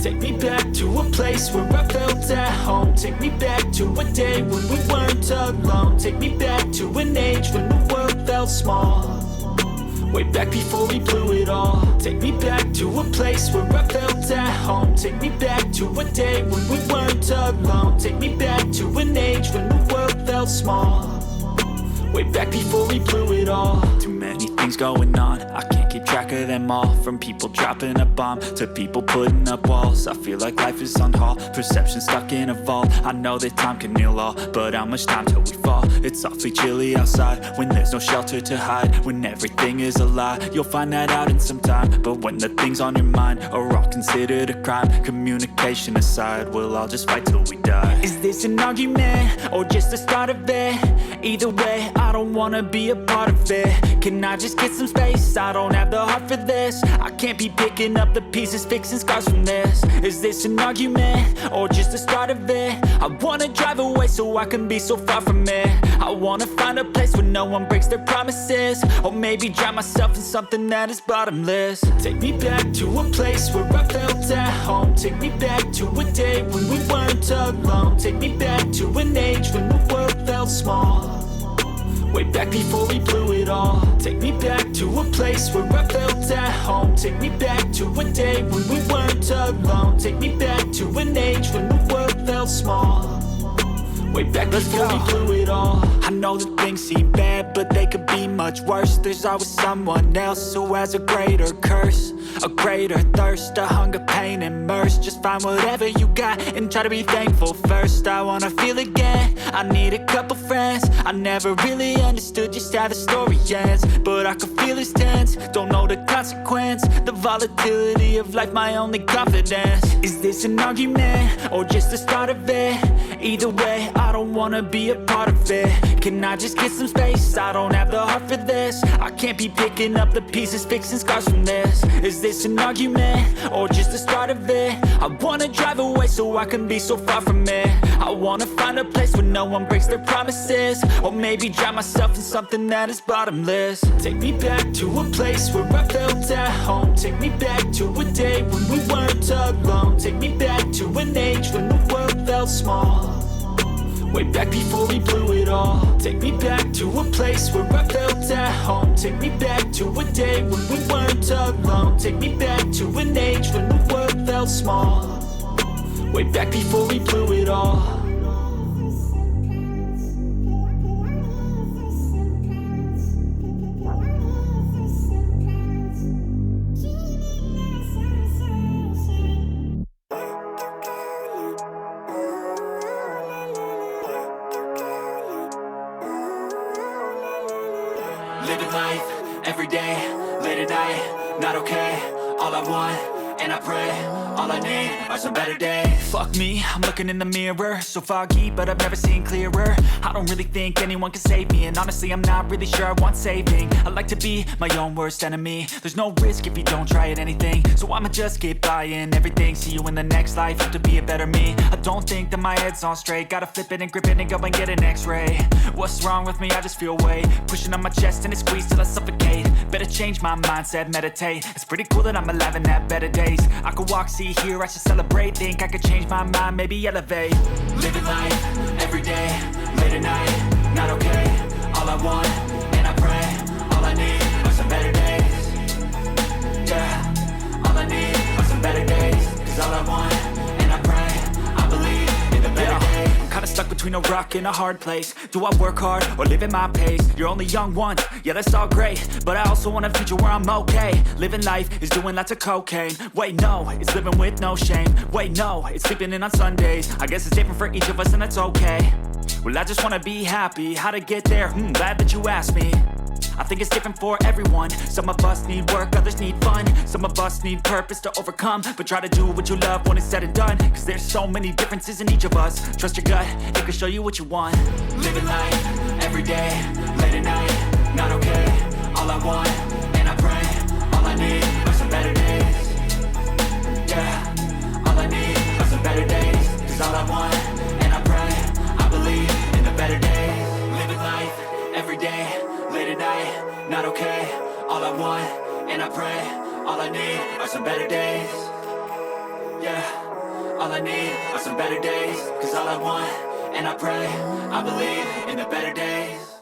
Take me back to a place where I felt at home. Take me back to a day when we weren't alone. Take me back to an age when the world felt small. Way back before we blew it all. Take me back to a place where I felt at home. Take me back to a day when we weren't alone. Take me back to an age when the world felt small. Way back before we blew it all. Too many things going on, I can't keep track of them all. From people dropping a bomb to people putting up walls. I feel like life is on hold, perception stuck in a vault. I know that time can heal all, but how much time till we fall? It's awfully chilly outside when there's no shelter to hide. When everything is a lie, you'll find that out in some time. But when the things on your mind are all considered a crime, communication aside, we'll all just fight till we die. Is this an argument or just the start of it? Either way, I don't wanna be a part of it. Can I just get some space? I don't have the heart for this. I can't be picking up the pieces, fixing scars from this. Is this an argument or just the start of it? I wanna drive away so I can be so far from it. I wanna find a place where no one breaks their promises. Or maybe drown myself in something that is bottomless. Take me back to a place where I felt at home. Take me back to a day when we weren't alone. Take me back to an age when the world felt small. Way back before we blew it all. Take me back to a place where I felt at home. Take me back to a day when we weren't alone. Take me back to an age when the world felt small. Way back before we blew it all. I know that things seem bad, but they could be much worse. There's always someone else who has a greater curse, a greater thirst, a hunger, pain, and mercy. Just find whatever you got and try to be thankful first. I wanna feel again, I need a couple friends. I never really understood just how the story ends, but I can feel it's tense, don't know the consequence. The volatility of life, my only confidence. Is this an argument or just the start of it? Either way, I don't wanna be a part of it. Can I just get some space? I don't have the heart for this. I can't be picking up the pieces, fixing scars from this. Is this an argument or just the start of it? I wanna drive away so I can be so far from it. I wanna find a place where no one breaks their promises. Or maybe drown myself in something that is bottomless. Take me back to a place where I felt at home. Take me back to a day when we weren't alone. Take me back to an age when the world felt small. Way back before we blew it all. Take me back to a place where I felt at home. Take me back to a day when we weren't alone. Take me back to an age when the world felt small. Way back before we blew it all. Living life, every day, late at night, not okay. All I want, and I pray, all I need are some better days. Fuck me, I'm looking in the mirror, so foggy, but I've never seen clearer. I don't really think anyone can save me, and honestly I'm not really sure I want saving. I like to be my own worst enemy. There's no risk if you don't try at anything, so I'ma just keep buying everything. See you in the next life, have to be a better me. I don't think that my head's on straight, gotta flip it and grip it and go and get an x-ray. What's wrong with me? I just feel weight pushing on my chest and it squeezes till I suffocate. Better change my mindset, meditate. It's pretty cool that I'm alive and have better days. I could walk, see, hear, I should celebrate. Think I could change my mind, maybe elevate. Living life, every day, late at night, not okay. All I want, and I pray, all I need are some better days. Yeah, all I need are some better days. Cause all I want, and I pray, I believe in the better days. I'm kinda stuck between a rock and a hard place. Do I work hard or live at my pace? You're only young once, yeah that's all great, but I also want a future where I'm okay. Living life is doing lots of cocaine. Wait no, it's living with no shame. Wait no, it's sleeping in on Sundays. I guess it's different for each of us and that's okay. Well I just wanna be happy, how to get there? Glad that you asked me. I think it's different for everyone. Some of us need work, others need fun. Some of us need purpose to overcome. But try to do what you love when it's said and done. Cause there's so many differences in each of us. Trust your gut, it can show you what you want. Living life, every day, late at night, not okay. All I want, and I pray, all I need are some better days. Yeah, all I need are some better days. Cause all I want, and I pray, I believe in the better days. Living life, every day, late at night, not okay. All I want, and I pray, all I need are some better days. Yeah. better days. Cause all I want, and I pray, I believe in the better days.